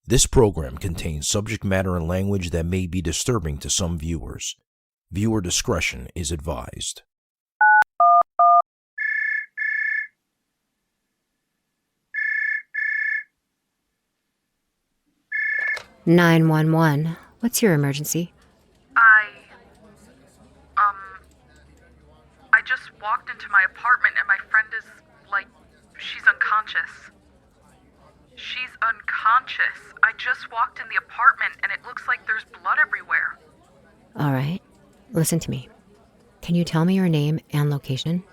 This program contains subject matter and language that may be disturbing to some viewers. Viewer discretion is advised. 911. What's your emergency? I just walked into my apartment and my friend is, she's unconscious. She's unconscious. I just walked in the apartment and it looks like there's blood everywhere. All right. Listen to me. Can you tell me your name and location?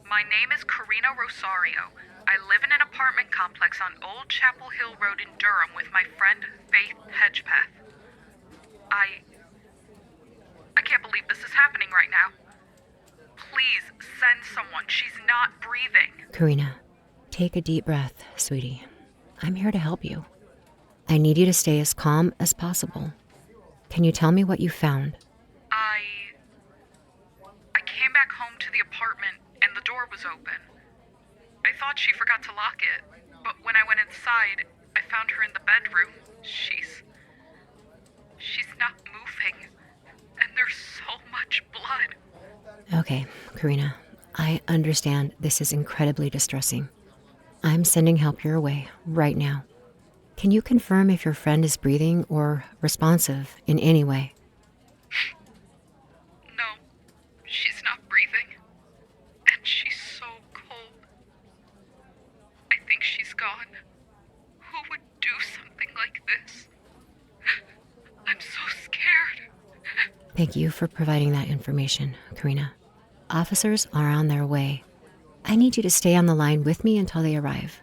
My name is Karena Rosario. I live in an apartment complex on Old Chapel Hill Road in Durham with my friend Faith Hedgepeth. I can't believe this is happening right now. Please send someone. She's not breathing. Karena, take a deep breath, sweetie. I'm here to help you. I need you to stay as calm as possible. Can you tell me what you found? I came back home to the apartment and the door was open. I thought she forgot to lock it, but when I went inside, I found her in the bedroom. She's not moving, and there's so much blood. Okay, Karena, I understand this is incredibly distressing. I'm sending help your way right now. Can you confirm if your friend is breathing or responsive in any way? No, she's not breathing, and she's so cold. I think she's gone. Who would do something like this? I'm so scared. Thank you for providing that information, Karena. Officers are on their way. I need you to stay on the line with me until they arrive.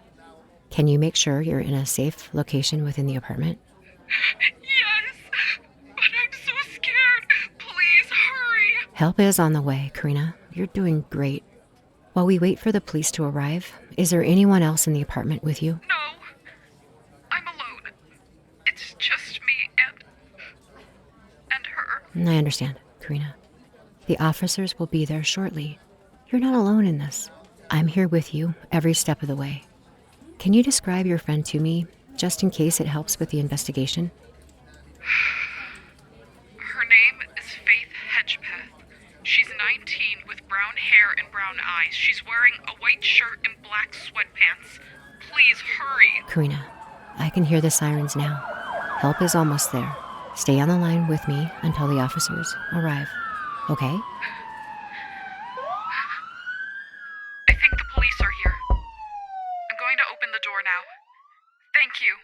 Can you make sure you're in a safe location within the apartment? Yes, but I'm so scared. Please hurry. Help is on the way, Karena. You're doing great. While we wait for the police to arrive, is there anyone else in the apartment with you? No, I'm alone. It's just me and her. I understand, Karena. The officers will be there shortly. You're not alone in this. I'm here with you every step of the way. Can you describe your friend to me, just in case it helps with the investigation? Her name is Faith Hedgepeth. She's 19 with brown hair and brown eyes. She's wearing a white shirt and black sweatpants. Please hurry. Karena, I can hear the sirens now. Help is almost there. Stay on the line with me until the officers arrive. Okay? I think the police are here. I'm going to open the door now. Thank you.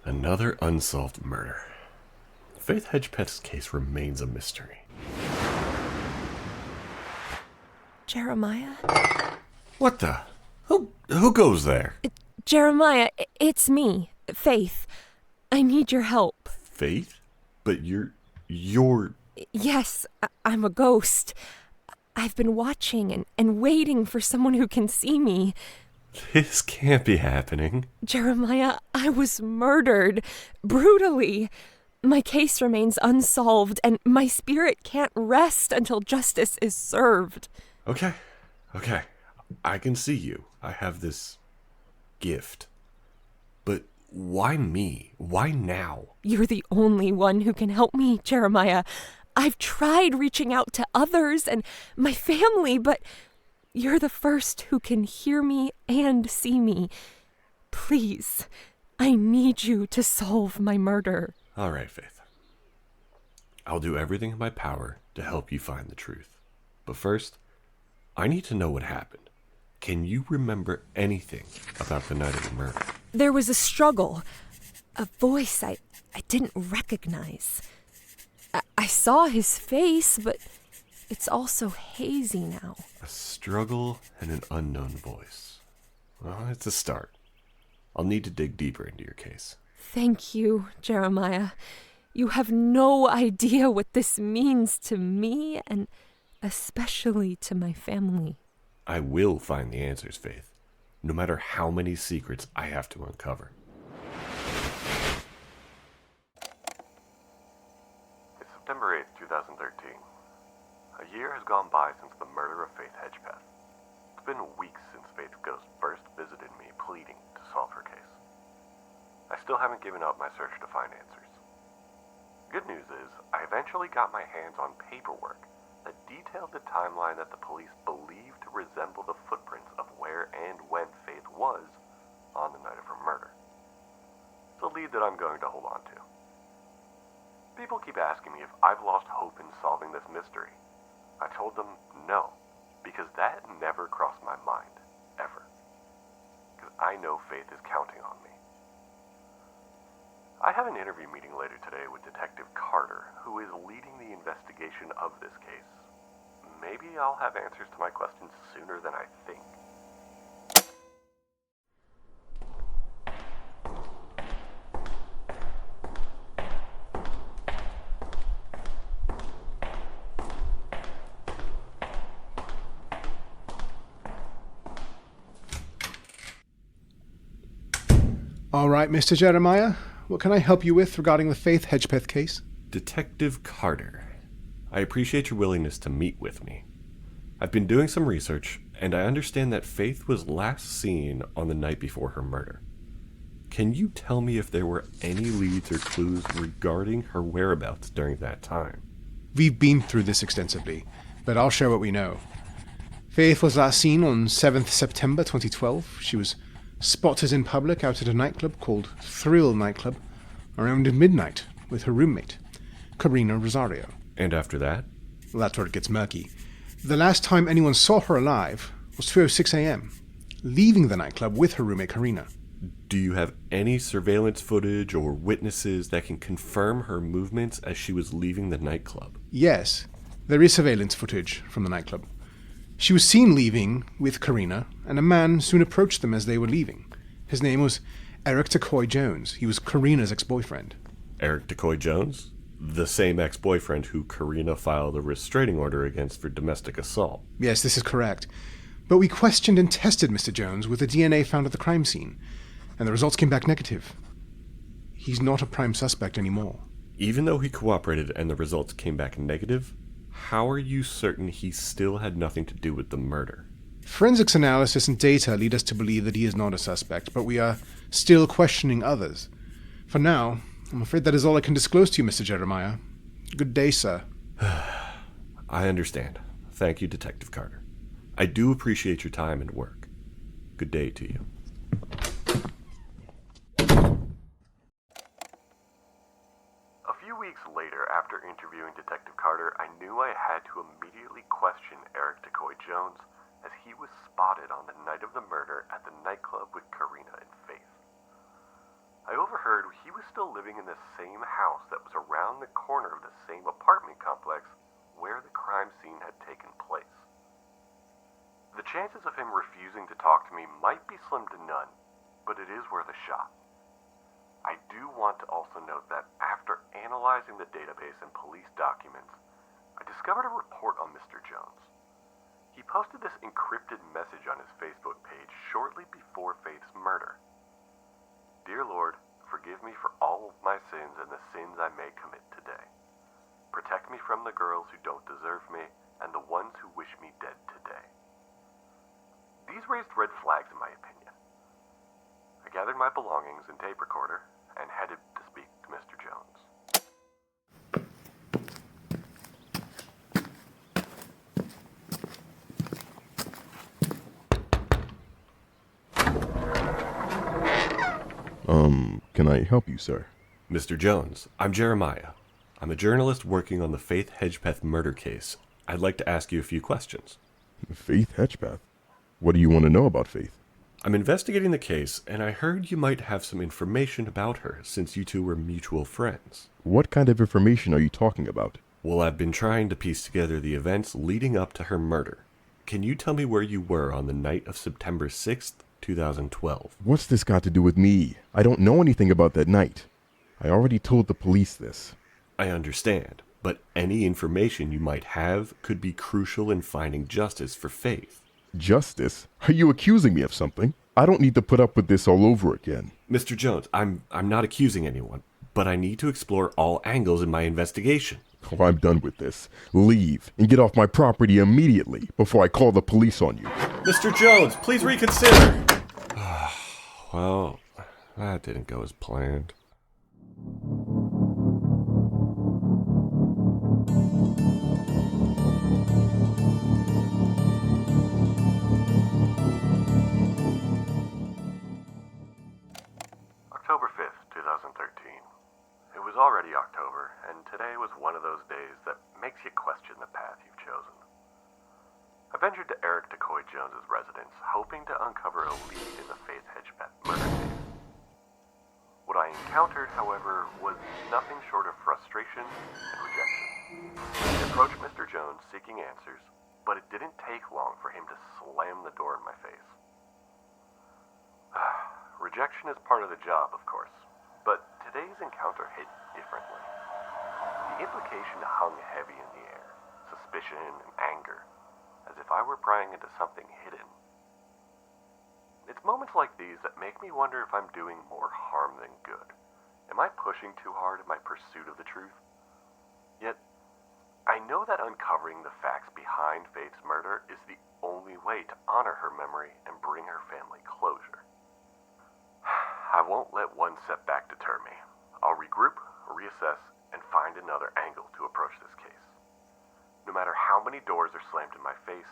Another unsolved murder. Faith Hedgepeth's case remains a mystery. Jeremiah? What the? Who goes there? Jeremiah, it's me, Faith. I need your help. Faith? But you're... Yes, I'm a ghost. I've been watching and waiting for someone who can see me. This can't be happening. Jeremiah, I was murdered. Brutally. My case remains unsolved, and my spirit can't rest until justice is served. Okay. I can see you. I have this gift. But why me? Why now? You're the only one who can help me, Jeremiah. I've tried reaching out to others and my family, but you're the first who can hear me and see me. Please, I need you to solve my murder. All right, Faith. I'll do everything in my power to help you find the truth. But first, I need to know what happened. Can you remember anything about the night of the murder? There was a struggle, a voice I didn't recognize. I saw his face, but it's also hazy now. A struggle and an unknown voice. Well, it's a start. I'll need to dig deeper into your case. Thank you, Jeremiah. You have no idea what this means to me and especially to my family. I will find the answers, Faith, no matter how many secrets I have to uncover. It's September 8th, 2013. A year has gone by since the murder of Faith Hedgepeth. It's been weeks since Faith's ghost first visited me, pleading to solve her case. I still haven't given up my search to find answers. Good news is, I eventually got my hands on paperwork that detailed the timeline that the police believe to resemble the footprints of where and when Faith was on the night of her murder. It's a lead that I'm going to hold on to. People keep asking me if I've lost hope in solving this mystery. I told them no, because that never crossed my mind, ever. Because I know Faith is counting on me. I have an interview meeting later today with Detective Carter, who is leading the investigation of this case. Maybe I'll have answers to my questions sooner than I think. All right, Mr. Jeremiah, what can I help you with regarding the Faith Hedgepeth case? Detective Carter, I appreciate your willingness to meet with me. I've been doing some research, and I understand that Faith was last seen on the night before her murder. Can you tell me if there were any leads or clues regarding her whereabouts during that time? We've been through this extensively, but I'll share what we know. Faith was last seen on 7th September 2012. She was spotted in public out at a nightclub called Thrill Nightclub around midnight with her roommate, Karena Rosario. And after that? Well, that's where it gets murky. The last time anyone saw her alive was 2:06 a.m., leaving the nightclub with her roommate Karena. Do you have any surveillance footage or witnesses that can confirm her movements as she was leaving the nightclub? Yes, there is surveillance footage from the nightclub. She was seen leaving with Karena, and a man soon approached them as they were leaving. His name was Eric Decoy Jones. He was Karena's ex-boyfriend. Eric Decoy Jones? The same ex-boyfriend who Karena filed a restraining order against for domestic assault. Yes, this is correct. But we questioned and tested Mr. Jones with the DNA found at the crime scene, and the results came back negative. He's not a prime suspect anymore. Even though he cooperated and the results came back negative, how are you certain he still had nothing to do with the murder? Forensics analysis and data lead us to believe that he is not a suspect, but we are still questioning others. For now, I'm afraid that is all I can disclose to you, Mr. Jeremiah. Good day, sir. I understand. Thank you, Detective Carter. I do appreciate your time and work. Good day to you. A few weeks later, after interviewing Detective Carter, I knew I had to immediately question Eric Decoy Jones, as he was spotted on the night of the murder at the nightclub with Karena and Faith. I overheard he was still living in the same house that was around the corner of the same apartment complex where the crime scene had taken place. The chances of him refusing to talk to me might be slim to none, but it is worth a shot. I do want to also note that after analyzing the database and police documents, I discovered a report on Mr. Jones. He posted this encrypted message on his Facebook page shortly before Faith's murder. Dear Lord, forgive me for all of my sins and the sins I may commit today. Protect me from the girls who don't deserve me and the ones who wish me dead today. These raised red flags in my opinion. I gathered my belongings and tape recorder and headed to speak to Mr. Jones. Can I help you, sir? Mr. Jones, I'm Jeremiah. I'm a journalist working on the Faith Hedgepeth murder case. I'd like to ask you a few questions. Faith Hedgepeth? What do you want to know about Faith? I'm investigating the case, and I heard you might have some information about her since you two were mutual friends. What kind of information are you talking about? Well, I've been trying to piece together the events leading up to her murder. Can you tell me where you were on the night of September 6th, 2012? What's this got to do with me? I don't know anything about that night. I already told the police this. I understand, but any information you might have could be crucial in finding justice for Faith. Justice? Are you accusing me of something? I don't need to put up with this all over again. Mr. Jones, I'm not accusing anyone, but I need to explore all angles in my investigation. Oh, I'm done with this. Leave and get off my property immediately before I call the police on you. Mr. Jones, please reconsider. Well, that didn't go as planned. October 5th, 2013. It was already October, and today was one of those days that makes you question the path you've chosen. I ventured to Eric DeCoy Jones's residence, hoping to uncover a lead in the Faith Hedgepeth murder case. What I encountered, however, was nothing short of frustration and rejection. I approached Mr. Jones seeking answers, but it didn't take long for him to slam the door in my face. Rejection is part of the job, of course, but today's encounter hit differently. The implication hung heavy in the air, suspicion and anger, as if I were prying into something hidden. It's moments like these that make me wonder if I'm doing more harm than good. Am I pushing too hard in my pursuit of the truth? Yet, I know that uncovering the facts behind Faith's murder is the only way to honor her memory and bring her family closure. I won't let one setback deter me. I'll regroup, reassess, and find another angle to approach this case. No matter how many doors are slammed in my face,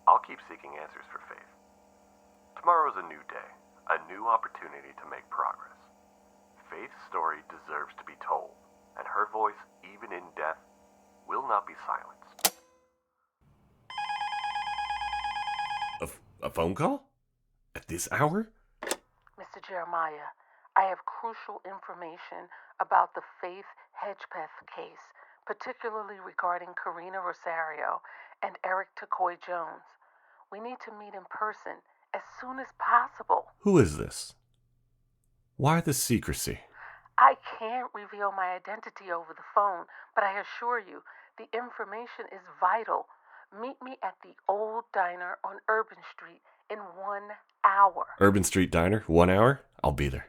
I'll keep seeking answers for Faith. Tomorrow's a new day, a new opportunity to make progress. Faith's story deserves to be told, and her voice, even in death, will not be silenced. A phone call? At this hour? Mr. Jeremiah, I have crucial information about the Faith Hedgepeth case, particularly regarding Karena Rosario and Eric DeCoy Jones. We need to meet in person as soon as possible. Who is this? Why the secrecy? I can't reveal my identity over the phone, but I assure you, the information is vital. Meet me at the old diner on Urban Street in 1 hour. Urban Street Diner, 1 hour? I'll be there.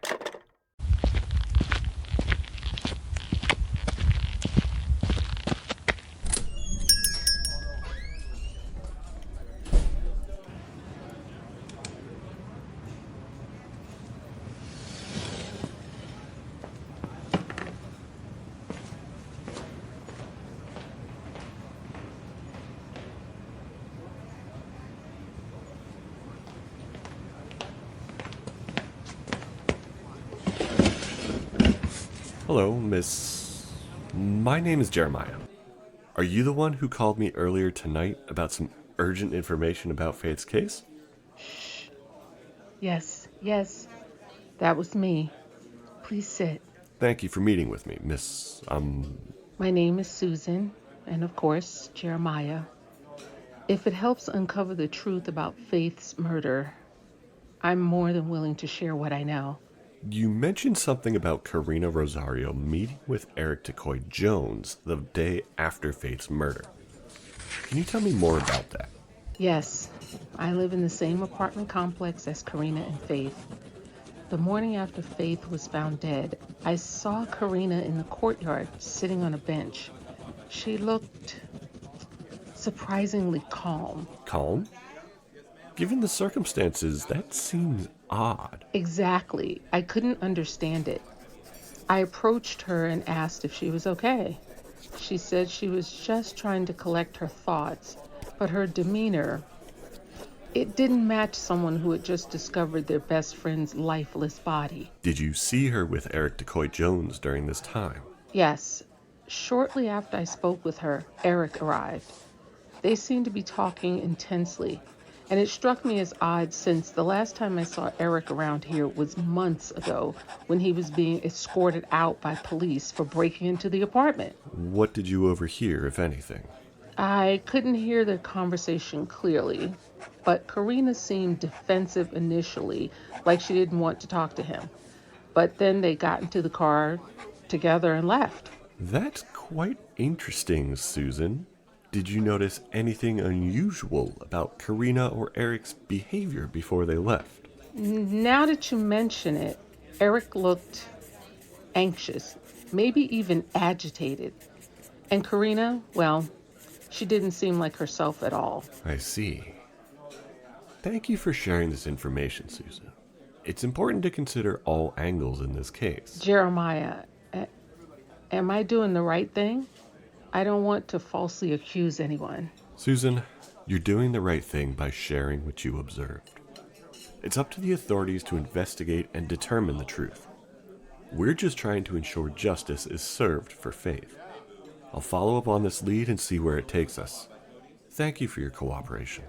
Hello, Miss... My name is Jeremiah. Are you the one who called me earlier tonight about some urgent information about Faith's case? Shh. Yes, that was me. Please sit. Thank you for meeting with me, Miss... My name is Susan, and of course, Jeremiah. If it helps uncover the truth about Faith's murder, I'm more than willing to share what I know. You mentioned something about Karena Rosario meeting with Eric DeCoy Jones the day after Faith's murder. Can you tell me more about that? Yes, I live in the same apartment complex as Karena and Faith. The morning after Faith was found dead, I saw Karena in the courtyard sitting on a bench. She looked surprisingly calm. Calm? Given the circumstances, that seems odd. Exactly. I couldn't understand it. I approached her and asked if she was okay. She said she was just trying to collect her thoughts, but her demeanor, it didn't match someone who had just discovered their best friend's lifeless body. Did you see her with Eric DeCoy Jones during this time? Yes. Shortly after I spoke with her, Eric arrived. They seemed to be talking intensely. And it struck me as odd since the last time I saw Eric around here was months ago when he was being escorted out by police for breaking into the apartment. What did you overhear, if anything? I couldn't hear their conversation clearly, but Karena seemed defensive initially, like she didn't want to talk to him. But then they got into the car together and left. That's Quite interesting, Susan. Did you notice anything unusual about Karena or Eric's behavior before they left? Now that you mention it, Eric looked anxious, maybe even agitated. And Karena, well, she didn't seem like herself at all. I see. Thank you for sharing this information, Susan. It's important to consider all angles in this case. Jeremiah, am I doing the right thing? I don't want to falsely accuse anyone. Susan, you're doing the right thing by sharing what you observed. It's up to the authorities to investigate and determine the truth. We're just trying to ensure justice is served for Faith. I'll follow up on this lead and see where it takes us. Thank you for your cooperation.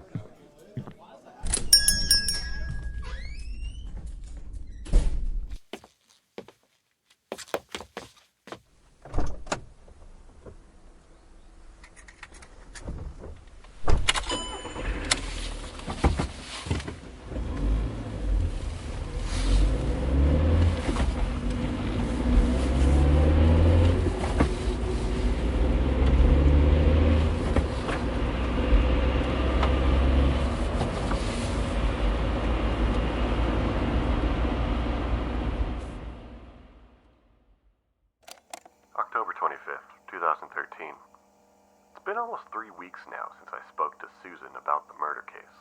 October 25th, 2013. It's been almost 3 weeks now since I spoke to Susan about the murder case.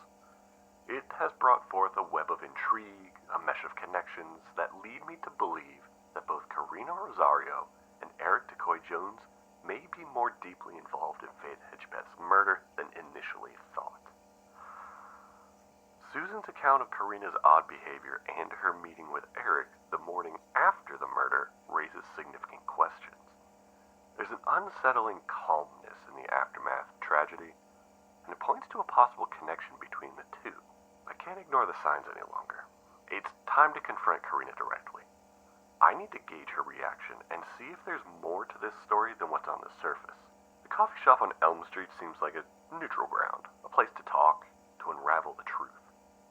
It has brought forth a web of intrigue, a mesh of connections that lead me to believe that both Karena Rosario and Eric Decoy Jones may be more deeply involved in Faith Hedgepeth's murder than initially thought. Susan's account of Karena's odd behavior and her meeting with Eric the morning after the murder raises significant questions. There's an unsettling calmness in the aftermath of tragedy, and it points to a possible connection between the two. I can't ignore the signs any longer. It's time to confront Karena directly. I need to gauge her reaction and see if there's more to this story than what's on the surface. The coffee shop on Elm Street seems like a neutral ground, a place to talk, to unravel the truth.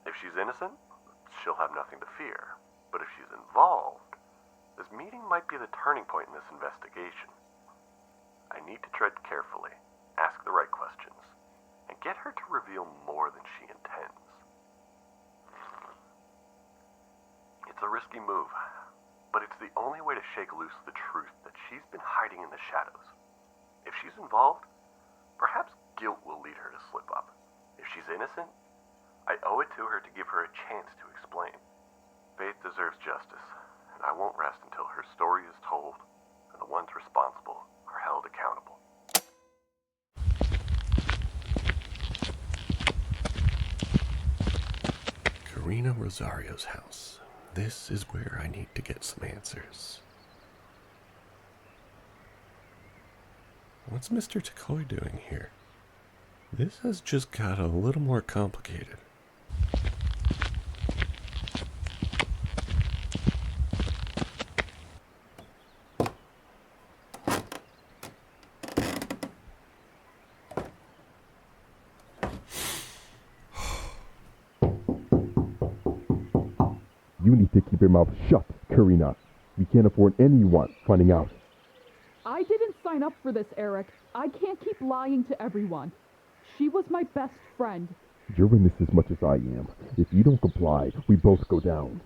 If she's innocent, she'll have nothing to fear. But if she's involved, this meeting might be the turning point in this investigation. I need to tread carefully, ask the right questions, and get her to reveal more than she intends. It's a risky move, but it's the only way to shake loose the truth that she's been hiding in the shadows. If she's involved, perhaps guilt will lead her to slip up. If she's innocent, I owe it to her to give her a chance to explain. Faith deserves justice, and I won't rest until her story is told and the ones responsible are held accountable. Karena Rosario's house. This is where I need to get some answers. What's Mr. Decoy doing here? This has just got a little more complicated. You need to keep your mouth shut, Karena. We can't afford anyone finding out. I didn't sign up for this, Eric. I can't keep lying to everyone. She was my best friend. You're in this as much as I am. If you don't comply, we both go down.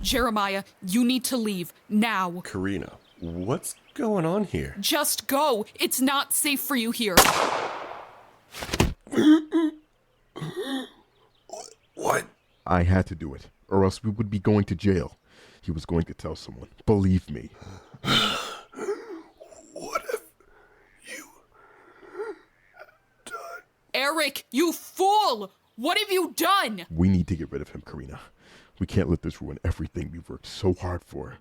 Jeremiah, you need to leave, now. Karena, what's going on here? Just go. It's not safe for you here. What? I had to do it, or else we would be going to jail. He was going to tell someone. Believe me. What have you done? Eric, you fool! What have you done? We need to get rid of him, Karena. We can't let this ruin everything we've worked so hard for.